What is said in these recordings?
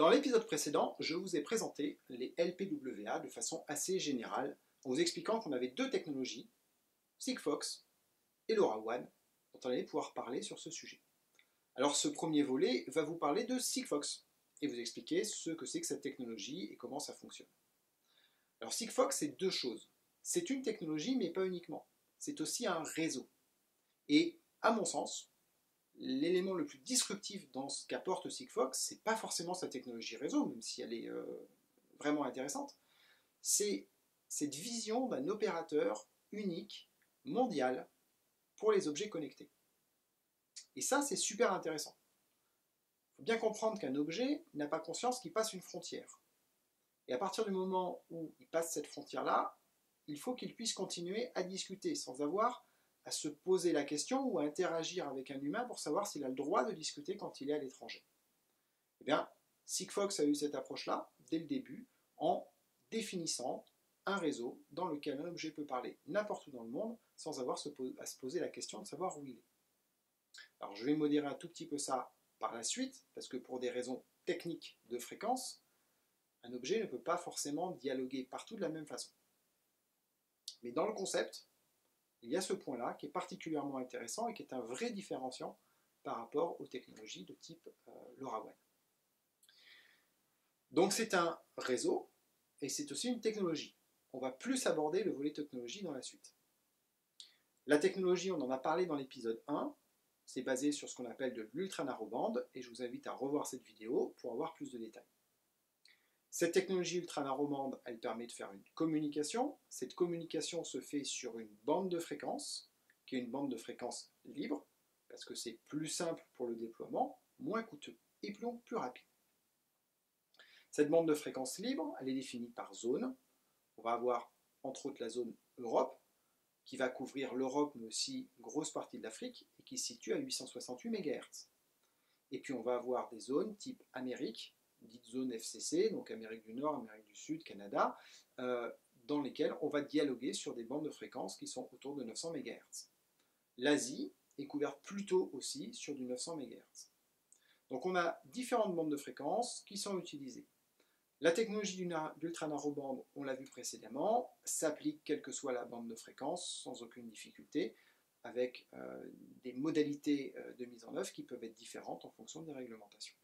Dans l'épisode précédent, je vous ai présenté les LPWA de façon assez générale, en vous expliquant qu'on avait deux technologies, Sigfox et LoRaWAN, dont on allait pouvoir parler sur ce sujet. Alors ce premier volet va vous parler de Sigfox, et vous expliquer ce que c'est que cette technologie et comment ça fonctionne. Alors Sigfox, c'est deux choses. C'est une technologie, mais pas uniquement. C'est aussi un réseau. Et à mon sens, l'élément le plus disruptif dans ce qu'apporte Sigfox, c'est pas forcément sa technologie réseau, même si elle est vraiment intéressante, c'est cette vision d'un opérateur unique, mondial, pour les objets connectés. Et ça, c'est super intéressant. Il faut bien comprendre qu'un objet n'a pas conscience qu'il passe une frontière. Et à partir du moment où il passe cette frontière-là, il faut qu'il puisse continuer à discuter sans avoir à se poser la question ou à interagir avec un humain pour savoir s'il a le droit de discuter quand il est à l'étranger. Eh bien, Sigfox a eu cette approche-là dès le début en définissant un réseau dans lequel un objet peut parler n'importe où dans le monde sans avoir à se poser la question de savoir où il est. Alors je vais modérer un tout petit peu ça par la suite, parce que pour des raisons techniques de fréquence, un objet ne peut pas forcément dialoguer partout de la même façon. Mais dans le concept, il y a ce point-là qui est particulièrement intéressant et qui est un vrai différenciant par rapport aux technologies de type LoRaWAN. Donc c'est un réseau et c'est aussi une technologie. On va plus aborder le volet technologie dans la suite. La technologie, on en a parlé dans l'épisode 1, c'est basé sur ce qu'on appelle de l'ultra-narrowband et je vous invite à revoir cette vidéo pour avoir plus de détails. Cette technologie ultra-narrowband, elle permet de faire une communication. Cette communication se fait sur une bande de fréquence, qui est une bande de fréquence libre, parce que c'est plus simple pour le déploiement, moins coûteux et plus rapide. Cette bande de fréquence libre, elle est définie par zone. On va avoir entre autres la zone Europe, qui va couvrir l'Europe, mais aussi une grosse partie de l'Afrique, et qui se situe à 868 MHz. Et puis on va avoir des zones type Amérique, dites zone FCC, donc Amérique du Nord, Amérique du Sud, Canada, dans lesquelles on va dialoguer sur des bandes de fréquences qui sont autour de 900 MHz. L'Asie est couverte plutôt aussi sur du 900 MHz. Donc on a différentes bandes de fréquences qui sont utilisées. La technologie d'ultra-narrowband, on l'a vu précédemment, s'applique quelle que soit la bande de fréquence sans aucune difficulté, avec des modalités de mise en œuvre qui peuvent être différentes en fonction des réglementations.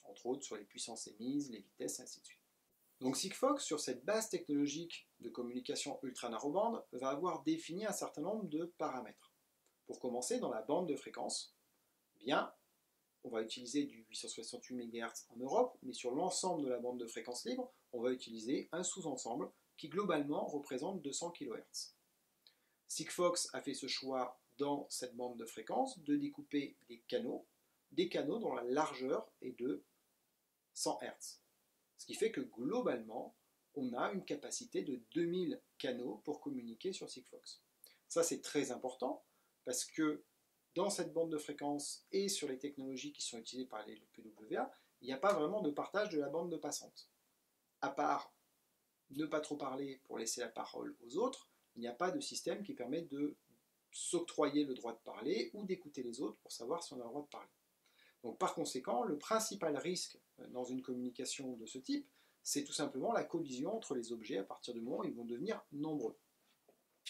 Entre autres sur les puissances émises, les vitesses, et ainsi de suite. Donc Sigfox, sur cette base technologique de communication ultra-narrowband, va avoir défini un certain nombre de paramètres. Pour commencer, dans la bande de fréquence, bien, on va utiliser du 868 MHz en Europe, mais sur l'ensemble de la bande de fréquence libre, on va utiliser un sous-ensemble qui globalement représente 200 kHz. Sigfox a fait ce choix dans cette bande de fréquence de découper des canaux dont la largeur est de 100 Hz. Ce qui fait que globalement, on a une capacité de 2000 canaux pour communiquer sur Sigfox. Ça, c'est très important parce que dans cette bande de fréquence et sur les technologies qui sont utilisées par les LPWA, il n'y a pas vraiment de partage de la bande de passante. À part ne pas trop parler pour laisser la parole aux autres, il n'y a pas de système qui permet de s'octroyer le droit de parler ou d'écouter les autres pour savoir si on a le droit de parler. Donc par conséquent, le principal risque dans une communication de ce type, c'est tout simplement la collision entre les objets à partir du moment où ils vont devenir nombreux.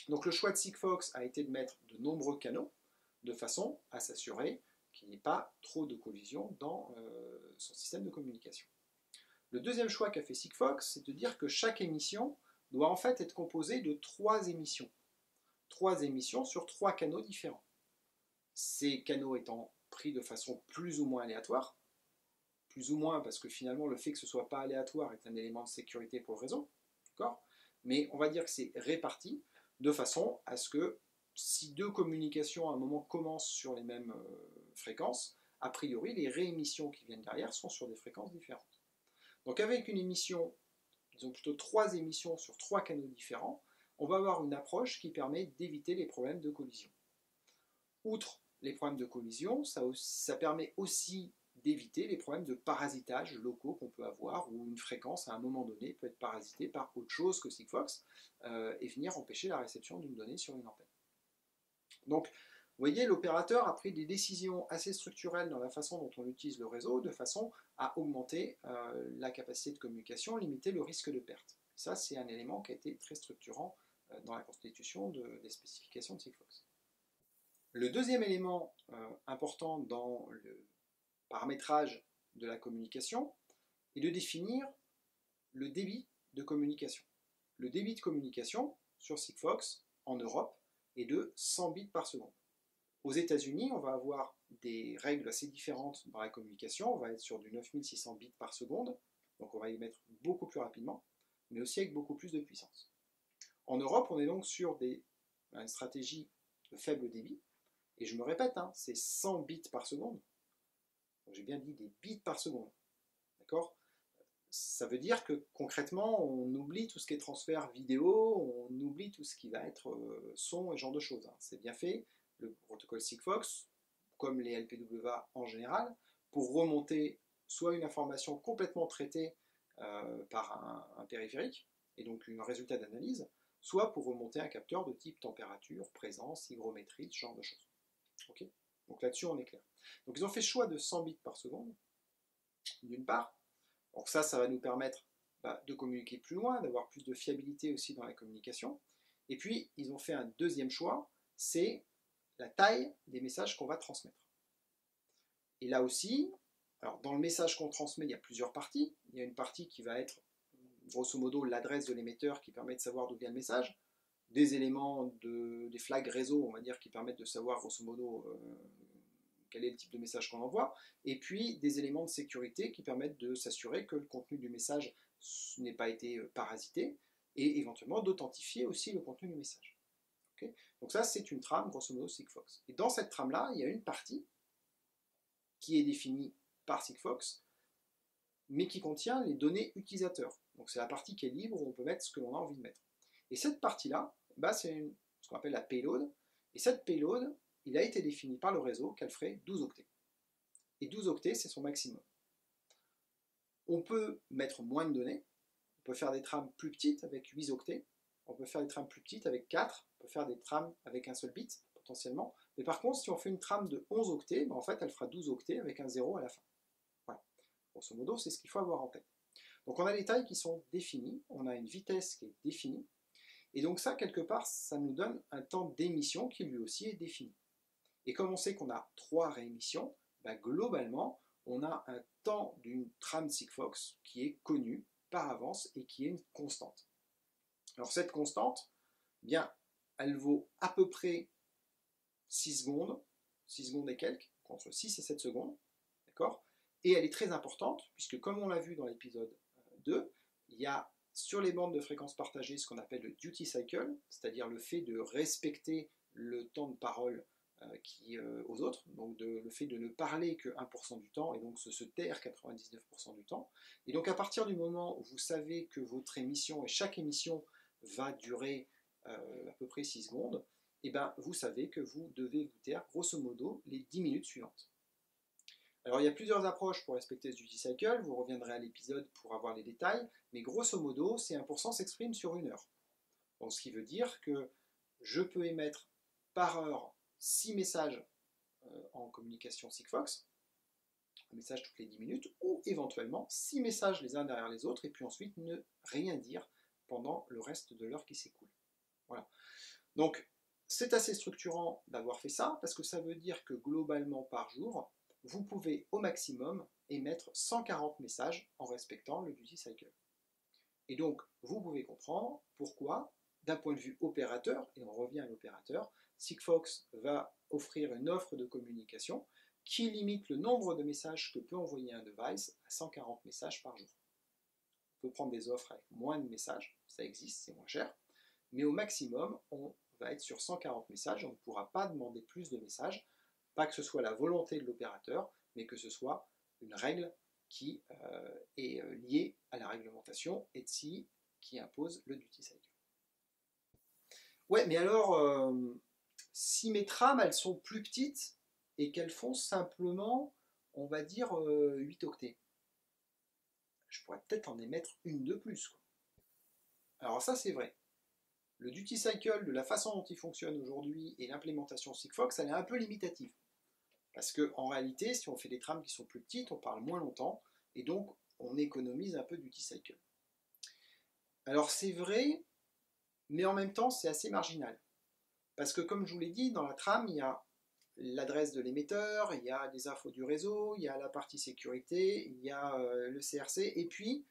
Donc le choix de Sigfox a été de mettre de nombreux canaux, de façon à s'assurer qu'il n'y ait pas trop de collision dans son système de communication. Le deuxième choix qu'a fait Sigfox, c'est de dire que chaque émission doit en fait être composée de 3 émissions. 3 émissions sur 3 canaux différents. Ces canaux étant pris de façon plus ou moins aléatoire, plus ou moins parce que finalement le fait que ce ne soit pas aléatoire est un élément de sécurité pour le réseau, mais on va dire que c'est réparti de façon à ce que si 2 communications à un moment commencent sur les mêmes fréquences, a priori les réémissions qui viennent derrière sont sur des fréquences différentes. Donc avec une émission, disons plutôt 3 émissions sur 3 canaux différents, on va avoir une approche qui permet d'éviter les problèmes de collision. Outre les problèmes de collision, ça permet aussi d'éviter les problèmes de parasitage locaux qu'on peut avoir, où une fréquence à un moment donné peut être parasitée par autre chose que Sigfox et venir empêcher la réception d'une donnée sur une antenne. Donc voyez, l'opérateur a pris des décisions assez structurelles dans la façon dont on utilise le réseau, de façon à augmenter la capacité de communication, limiter le risque de perte. Ça, c'est un élément qui a été très structurant dans la constitution des spécifications de Sigfox. Le deuxième élément important dans le paramétrage de la communication est de définir le débit de communication. Le débit de communication sur Sigfox en Europe est de 100 bits par seconde. Aux États-Unis, on va avoir des règles assez différentes dans la communication. On va être sur du 9600 bits par seconde, donc on va y mettre beaucoup plus rapidement, mais aussi avec beaucoup plus de puissance. En Europe, on est donc sur une stratégie de faible débit, et je me répète, hein, c'est 100 bits par seconde. J'ai bien dit des bits par seconde. D'accord ? Ça veut dire que concrètement, on oublie tout ce qui est transfert vidéo, on oublie tout ce qui va être son et ce genre de choses. Hein. C'est bien fait. Le protocole Sigfox, comme les LPWA en général, pour remonter soit une information complètement traitée par un périphérique, et donc un résultat d'analyse, soit pour remonter un capteur de type température, présence, hygrométrie, ce genre de choses. Okay, donc là-dessus, on est clair. Donc ils ont fait le choix de 100 bits par seconde, d'une part. Donc ça va nous permettre de communiquer plus loin, d'avoir plus de fiabilité aussi dans la communication. Et puis, ils ont fait un deuxième choix, c'est la taille des messages qu'on va transmettre. Et là aussi, alors dans le message qu'on transmet, il y a plusieurs parties. Il y a une partie qui va être, grosso modo, l'adresse de l'émetteur qui permet de savoir d'où vient le message, des éléments, des flags réseau, on va dire, qui permettent de savoir, grosso modo, quel est le type de message qu'on envoie, et puis des éléments de sécurité qui permettent de s'assurer que le contenu du message n'ait pas été parasité, et éventuellement d'authentifier aussi le contenu du message. Okay, donc ça, c'est une trame, grosso modo, Sigfox. Et dans cette trame-là, il y a une partie qui est définie par Sigfox, mais qui contient les données utilisateurs. Donc c'est la partie qui est libre, où on peut mettre ce que l'on a envie de mettre. Et cette partie-là, c'est ce qu'on appelle la payload, et cette payload, il a été défini par le réseau qu'elle ferait 12 octets. Et 12 octets, c'est son maximum. On peut mettre moins de données, on peut faire des trames plus petites avec 8 octets, on peut faire des trames plus petites avec 4, on peut faire des trames avec un seul bit, potentiellement. Mais par contre, si on fait une trame de 11 octets, en fait, elle fera 12 octets avec un 0 à la fin. Voilà. Grosso modo, c'est ce qu'il faut avoir en tête. Donc on a des tailles qui sont définies, on a une vitesse qui est définie, et donc ça, quelque part, ça nous donne un temps d'émission qui lui aussi est défini. Et comme on sait qu'on a 3 réémissions, globalement, on a un temps d'une trame Sigfox qui est connu par avance et qui est une constante. Alors cette constante, elle vaut à peu près 6 secondes et quelques, entre 6 et 7 secondes, d'accord ? Et elle est très importante, puisque comme on l'a vu dans l'épisode 2, il y a sur les bandes de fréquences partagées ce qu'on appelle le duty cycle, c'est-à-dire le fait de respecter le temps de parole aux autres, donc le fait de ne parler que 1% du temps, et donc se taire 99% du temps. Et donc à partir du moment où vous savez que votre émission, et chaque émission va durer à peu près 6 secondes, et vous savez que vous devez vous taire grosso modo les 10 minutes suivantes. Alors il y a plusieurs approches pour respecter ce duty cycle, vous reviendrez à l'épisode pour avoir les détails, mais grosso modo, ces 1% s'expriment sur 1 heure. Donc, ce qui veut dire que je peux émettre par heure 6 messages en communication Sigfox, un message toutes les 10 minutes, ou éventuellement 6 messages les uns derrière les autres, et puis ensuite ne rien dire pendant le reste de l'heure qui s'écoule. Voilà. Donc, c'est assez structurant d'avoir fait ça, parce que ça veut dire que globalement par jour, vous pouvez au maximum émettre 140 messages en respectant le duty cycle. Et donc, vous pouvez comprendre pourquoi, d'un point de vue opérateur, et on revient à l'opérateur, Sigfox va offrir une offre de communication qui limite le nombre de messages que peut envoyer un device à 140 messages par jour. On peut prendre des offres avec moins de messages, ça existe, c'est moins cher, mais au maximum, on va être sur 140 messages, on ne pourra pas demander plus de messages, pas que ce soit la volonté de l'opérateur, mais que ce soit une règle qui est liée à la réglementation ETSI qui impose le duty cycle. Ouais, mais alors, si mes trames, elles sont plus petites et qu'elles font simplement, on va dire, 8 octets, je pourrais peut-être en émettre une de plus, quoi. Alors ça, c'est vrai. le duty cycle, de la façon dont il fonctionne aujourd'hui et l'implémentation Sigfox, elle est un peu limitative. Parce qu'en réalité, si on fait des trames qui sont plus petites, on parle moins longtemps, et donc on économise un peu du duty cycle. Alors c'est vrai, mais en même temps c'est assez marginal. Parce que comme je vous l'ai dit, dans la trame, il y a l'adresse de l'émetteur, il y a des infos du réseau, il y a la partie sécurité, il y a le CRC, et puis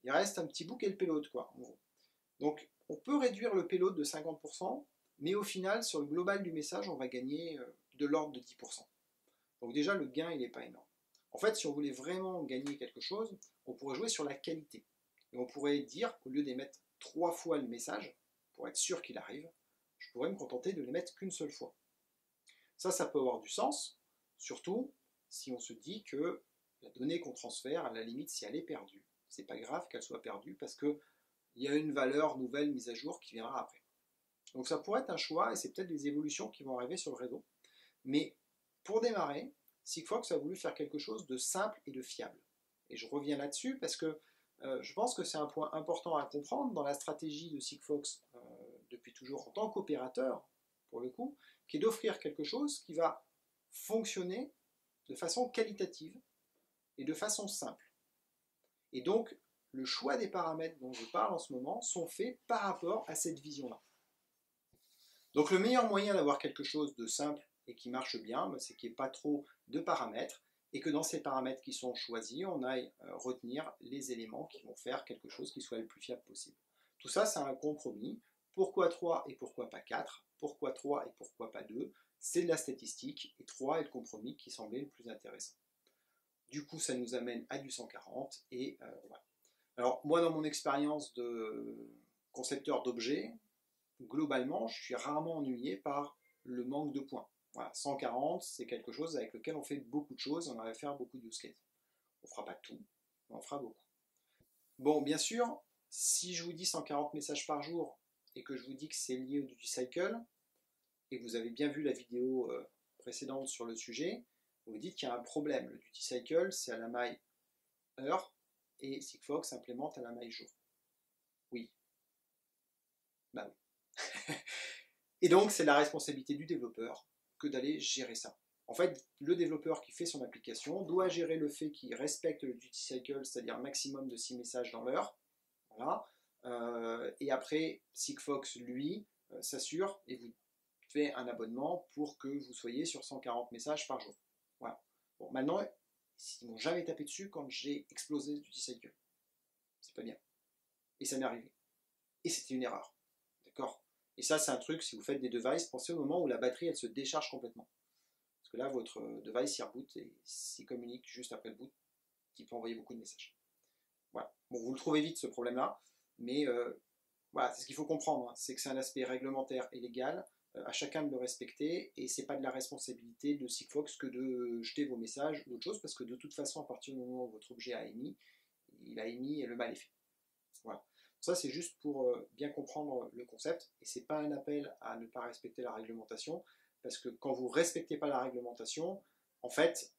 il reste un petit bout qui est le payload, quoi, en gros. Donc on peut réduire le payload de 50%, mais au final, sur le global du message, on va gagner de l'ordre de 10%. Donc déjà, le gain, il n'est pas énorme. En fait, si on voulait vraiment gagner quelque chose, on pourrait jouer sur la qualité. Et on pourrait dire qu'au lieu d'émettre 3 fois le message, pour être sûr qu'il arrive, je pourrais me contenter de l'émettre qu'une seule fois. Ça peut avoir du sens, surtout si on se dit que la donnée qu'on transfère, à la limite, si elle est perdue, c'est pas grave qu'elle soit perdue parce qu'il y a une valeur nouvelle mise à jour qui viendra après. Donc ça pourrait être un choix et c'est peut-être des évolutions qui vont arriver sur le réseau. Mais pour démarrer, Sigfox a voulu faire quelque chose de simple et de fiable. Et je reviens là-dessus parce que je pense que c'est un point important à comprendre dans la stratégie de Sigfox depuis toujours en tant qu'opérateur, pour le coup, qui est d'offrir quelque chose qui va fonctionner de façon qualitative et de façon simple. Et donc, le choix des paramètres dont je parle en ce moment sont faits par rapport à cette vision-là. Donc le meilleur moyen d'avoir quelque chose de simple et qui marche bien, c'est qu'il n'y ait pas trop de paramètres et que dans ces paramètres qui sont choisis, on aille retenir les éléments qui vont faire quelque chose qui soit le plus fiable possible. Tout ça, c'est un compromis. Pourquoi 3 et pourquoi pas 4? Pourquoi 3 et pourquoi pas 2? C'est de la statistique et 3 est le compromis qui semblait le plus intéressant. Du coup, ça nous amène à du 140 et voilà. Alors moi, dans mon expérience de concepteur d'objets, globalement, je suis rarement ennuyé par le manque de points. Voilà, 140, c'est quelque chose avec lequel on fait beaucoup de choses, on va faire beaucoup de use cases. On ne fera pas tout, mais on fera beaucoup. Bon, bien sûr, si je vous dis 140 messages par jour et que je vous dis que c'est lié au duty cycle, et que vous avez bien vu la vidéo précédente sur le sujet, vous vous dites qu'il y a un problème. Le duty cycle, c'est à la maille heure, et Sigfox implémente à la maille jour. Oui. Bah oui. Et donc, c'est la responsabilité du développeur que d'aller gérer ça. En fait, le développeur qui fait son application doit gérer le fait qu'il respecte le duty cycle, c'est-à-dire un maximum de 6 messages dans l'heure. Voilà. Et après, Sigfox, lui, s'assure et vous fait un abonnement pour que vous soyez sur 140 messages par jour. Voilà. Bon, maintenant, ils m'ont jamais tapé dessus quand j'ai explosé le duty cycle. C'est pas bien. Et ça m'est arrivé. Et c'était une erreur. D'accord? Et ça, c'est un truc, si vous faites des devices, pensez au moment où la batterie, elle se décharge complètement. Parce que là, votre device, il reboot et s'il communique juste après le boot, il peut envoyer beaucoup de messages. Voilà. Bon, vous le trouvez vite, ce problème-là, mais voilà, c'est ce qu'il faut comprendre, hein, c'est que c'est un aspect réglementaire et légal, à chacun de le respecter, et c'est pas de la responsabilité de Sigfox que de jeter vos messages ou autre chose, parce que de toute façon, à partir du moment où votre objet a émis, il a émis et le mal est fait. Voilà. Ça, c'est juste pour bien comprendre le concept, et c'est pas un appel à ne pas respecter la réglementation, parce que quand vous ne respectez pas la réglementation, en fait,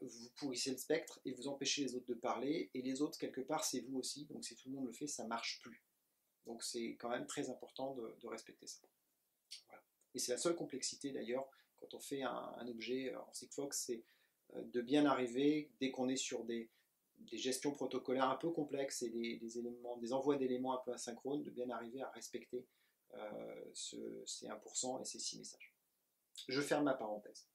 vous pourrissez le spectre et vous empêchez les autres de parler, et les autres, quelque part, c'est vous aussi, donc si tout le monde le fait, ça ne marche plus. Donc c'est quand même très important de respecter ça. Voilà. Et c'est la seule complexité d'ailleurs, quand on fait un objet en Sigfox, c'est de bien arriver, dès qu'on est sur des gestions protocolaires un peu complexes et des envois d'éléments un peu asynchrones, de bien arriver à respecter ces 1% et ces 6 messages. Je ferme ma parenthèse.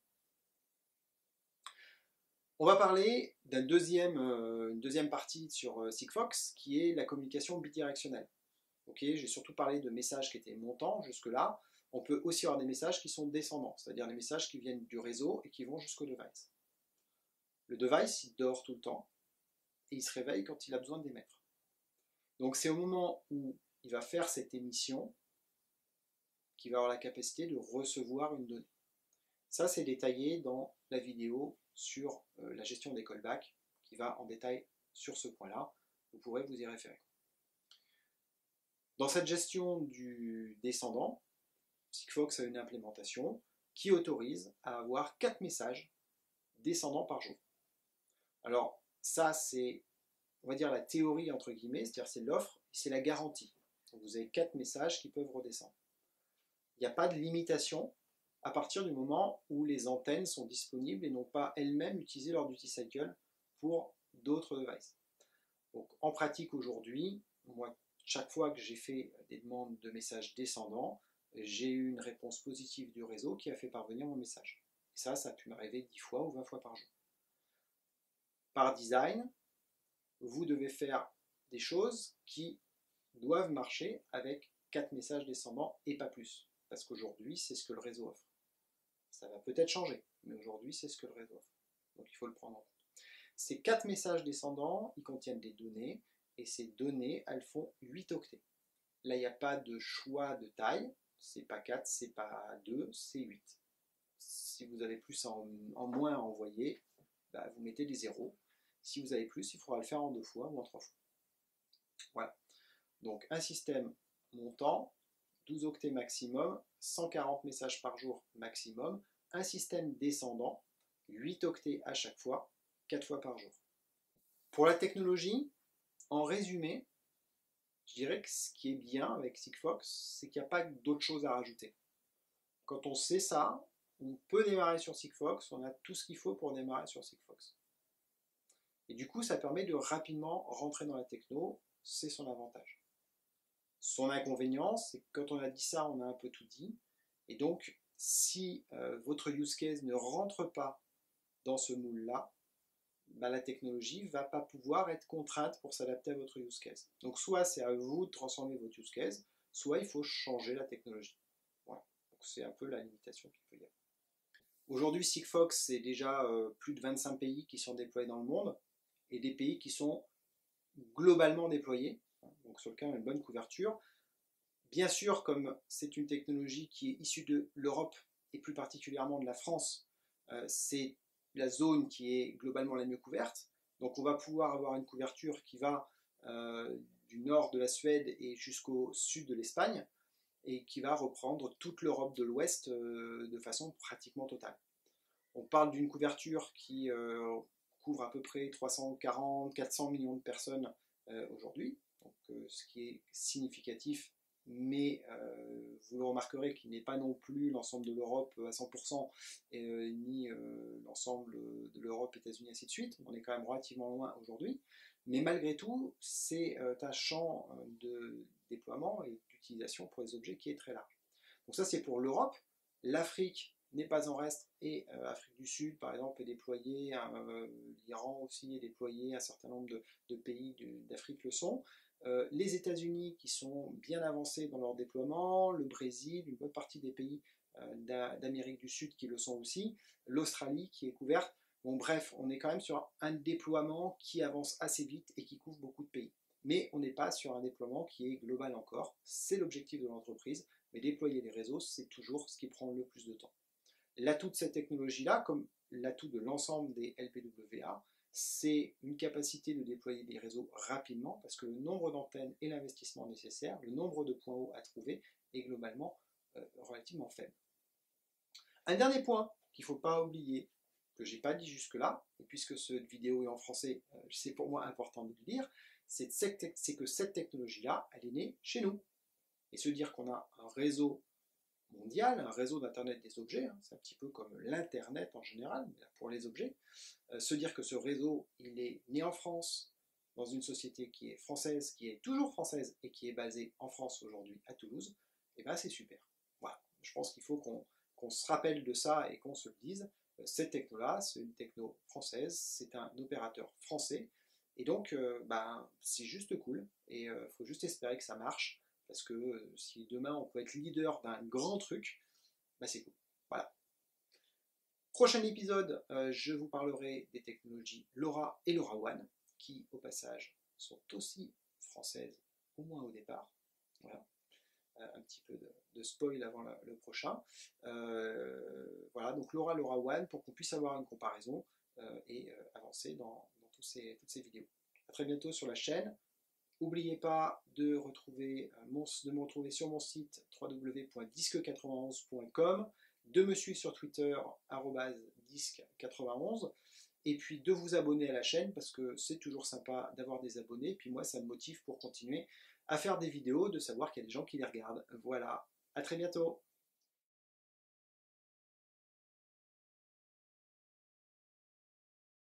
On va parler une deuxième partie sur Sigfox, qui est la communication bidirectionnelle. Okay, j'ai surtout parlé de messages qui étaient montants jusque-là. On peut aussi avoir des messages qui sont descendants, c'est-à-dire des messages qui viennent du réseau et qui vont jusqu'au device. Le device, il dort tout le temps et il se réveille quand il a besoin d'émettre. Donc c'est au moment où il va faire cette émission qu'il va avoir la capacité de recevoir une donnée. Ça, c'est détaillé dans la vidéo sur la gestion des callbacks, qui va en détail sur ce point-là. Vous pourrez vous y référer. Dans cette gestion du descendant, Sigfox a une implémentation qui autorise à avoir 4 messages descendants par jour. Alors ça, c'est, on va dire, la théorie entre guillemets, c'est-à-dire c'est l'offre, c'est la garantie. Donc vous avez 4 messages qui peuvent redescendre. Il n'y a pas de limitation à partir du moment où les antennes sont disponibles et n'ont pas elles-mêmes utilisé leur duty cycle pour d'autres devices. Donc en pratique aujourd'hui, moi, chaque fois que j'ai fait des demandes de messages descendants, j'ai eu une réponse positive du réseau qui a fait parvenir mon message. Et ça a pu m'arriver 10 fois ou 20 fois par jour. Par design, vous devez faire des choses qui doivent marcher avec 4 messages descendants et pas plus. Parce qu'aujourd'hui, c'est ce que le réseau offre. Ça va peut-être changer, mais aujourd'hui, c'est ce que le réseau offre. Donc il faut le prendre en compte. Ces 4 messages descendants, ils contiennent des données, et ces données, elles font 8 octets. Là, il n'y a pas de choix de taille, c'est pas 4, c'est pas 2, c'est 8. Si vous avez plus en moins à envoyer, bah, vous mettez des zéros. Si vous avez plus, il faudra le faire en 2 fois ou en 3 fois. Voilà. Donc un système montant, 12 octets maximum, 140 messages par jour maximum, un système descendant, 8 octets à chaque fois, 4 fois par jour. Pour la technologie, en résumé, je dirais que ce qui est bien avec Sigfox, c'est qu'il n'y a pas d'autre chose à rajouter. Quand on sait ça, on peut démarrer sur Sigfox, on a tout ce qu'il faut pour démarrer sur Sigfox. Et du coup, ça permet de rapidement rentrer dans la techno, c'est son avantage. Son inconvénient, c'est que quand on a dit ça, on a un peu tout dit. Et donc, si votre use case ne rentre pas dans ce moule-là, bah, la technologie ne va pas pouvoir être contrainte pour s'adapter à votre use case. Donc soit c'est à vous de transformer votre use case, soit il faut changer la technologie. Voilà. Donc c'est un peu la limitation qu'il peut y avoir. Aujourd'hui, Sigfox, c'est déjà plus de 25 pays qui sont déployés dans le monde, et des pays qui sont globalement déployés, donc sur lequel on a une bonne couverture. Bien sûr, comme c'est une technologie qui est issue de l'Europe, et plus particulièrement de la France, c'est la zone qui est globalement la mieux couverte. Donc on va pouvoir avoir une couverture qui va du nord de la Suède et jusqu'au sud de l'Espagne, et qui va reprendre toute l'Europe de l'Ouest de façon pratiquement totale. On parle d'une couverture qui couvre à peu près 340-400 millions de personnes aujourd'hui, donc, ce qui est significatif, mais vous le remarquerez qu'il n'est pas non plus l'ensemble de l'Europe à 100%, ni l'ensemble de l'Europe, États-Unis, ainsi de suite. On est quand même relativement loin aujourd'hui, mais malgré tout, c'est un champ de déploiement et d'utilisation pour les objets qui est très large. Donc ça, c'est pour l'Europe. L'Afrique n'est pas en reste, et Afrique du Sud par exemple est déployée, l'Iran aussi est déployé, un certain nombre de pays d'Afrique le sont, les États-Unis qui sont bien avancés dans leur déploiement, le Brésil, une bonne partie des pays d'Amérique du Sud qui le sont aussi, l'Australie qui est couverte. Bon bref, on est quand même sur un déploiement qui avance assez vite et qui couvre beaucoup de pays. Mais on n'est pas sur un déploiement qui est global encore, c'est l'objectif de l'entreprise, mais déployer les réseaux, c'est toujours ce qui prend le plus de temps. L'atout de cette technologie-là, comme l'atout de l'ensemble des LPWA, c'est une capacité de déployer des réseaux rapidement, parce que le nombre d'antennes et l'investissement nécessaire, le nombre de points hauts à trouver, est globalement relativement faible. Un dernier point qu'il ne faut pas oublier, que je n'ai pas dit jusque-là, et puisque cette vidéo est en français, c'est pour moi important de le dire, c'est que cette technologie-là, elle est née chez nous. Et se dire qu'on a un réseau mondial, un réseau d'Internet des objets, c'est un petit peu comme l'Internet en général, pour les objets, se dire que ce réseau, il est né en France, dans une société qui est française, qui est toujours française, et qui est basée en France aujourd'hui, à Toulouse, et bien c'est super. Voilà, je pense qu'il faut qu'on se rappelle de ça et qu'on se le dise. Cette techno-là, c'est une techno française, c'est un opérateur français, et donc c'est juste cool, et il faut juste espérer que ça marche, parce que si demain on peut être leader d'un grand truc, c'est cool. Voilà. Prochain épisode, je vous parlerai des technologies LoRa et LoRaWAN, qui au passage sont aussi françaises, au moins au départ. Voilà. Un petit peu de spoil avant le prochain. Voilà, donc LoRa, LoRaWAN, pour qu'on puisse avoir une comparaison et avancer dans toutes ces vidéos. A très bientôt sur la chaîne. N'oubliez pas de me retrouver sur mon site www.disque91.com, de me suivre sur Twitter @disque91, et puis de vous abonner à la chaîne parce que c'est toujours sympa d'avoir des abonnés, et puis moi ça me motive pour continuer à faire des vidéos, de savoir qu'il y a des gens qui les regardent. Voilà, à très bientôt.